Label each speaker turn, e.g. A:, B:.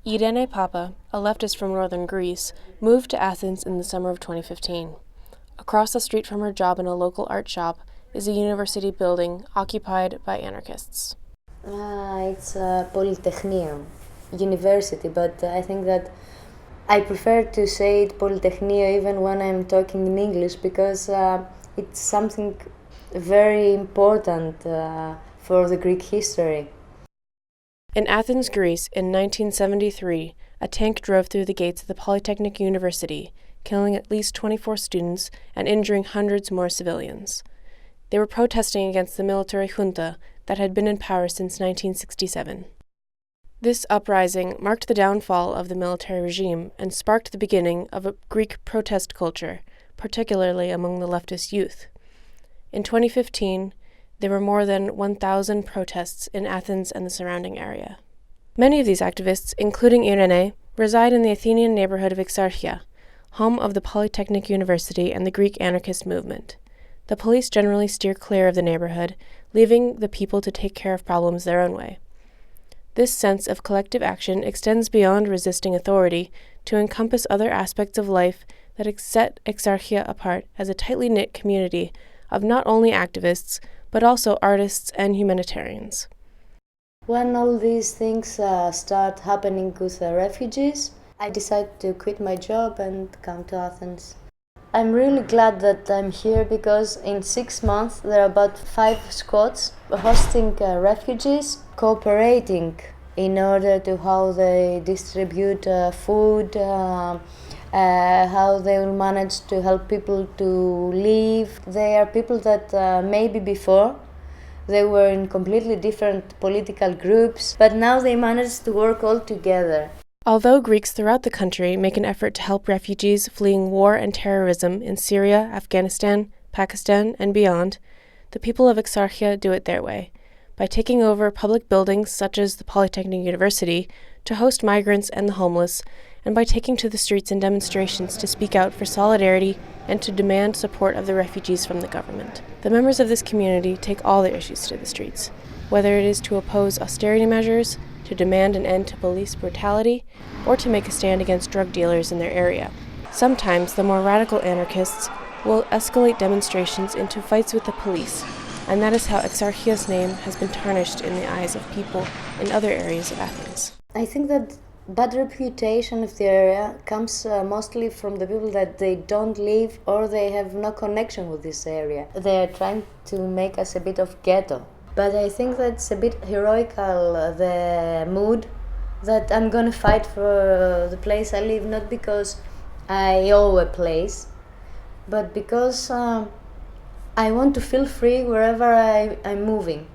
A: Irene Papa, a leftist from northern Greece, moved to Athens in the summer of 2015. Across the street from her job in a local art shop is a university building occupied by anarchists.
B: It's a Polytechnion, university, but I think that I prefer to say it Polytechnio even when I'm talking in English because it's something very important for the Greek history.
A: In Athens, Greece, in 1973, a tank drove through the gates of the Polytechnic University, killing at least 24 students and injuring hundreds more civilians. They were protesting against the military junta that had been in power since 1967. This uprising marked the downfall of the military regime and sparked the beginning of a Greek protest culture, particularly among the leftist youth. In 2015, there were more than 1,000 protests in Athens and the surrounding area. Many of these activists, including Irene, reside in the Athenian neighborhood of Exarchia, home of the Polytechnic University and the Greek anarchist movement. The police generally steer clear of the neighborhood, leaving the people to take care of problems their own way. This sense of collective action extends beyond resisting authority to encompass other aspects of life that set Exarchia apart as a tightly knit community of not only activists, but also artists and humanitarians.
B: When all these things start happening with the refugees, I decided to quit my job and come to Athens. I'm really glad that I'm here because in 6 months there are about 5 squads hosting refugees, cooperating in order to how they distribute food, how they will manage to help people to live. They are people that maybe before they were in completely different political groups, but now they manage to work all together.
A: Although Greeks throughout the country make an effort to help refugees fleeing war and terrorism in Syria, Afghanistan, Pakistan, and beyond, the people of Exarchia do it their way, by taking over public buildings such as the Polytechnic University to host migrants and the homeless, and by taking to the streets in demonstrations to speak out for solidarity and to demand support of the refugees from the government. The members of this community take all their issues to the streets, whether it is to oppose austerity measures, to demand an end to police brutality, or to make a stand against drug dealers in their area. Sometimes the more radical anarchists will escalate demonstrations into fights with the police, and that is how Exarchia's name has been tarnished in the eyes of people in other areas of Athens.
B: I think that bad reputation of the area comes mostly from the people that they don't live or they have no connection with this area. They are trying to make us a bit of ghetto. But I think that's a bit heroical, the mood that I'm gonna fight for the place I live, not because I owe a place, but because I want to feel free wherever I'm moving.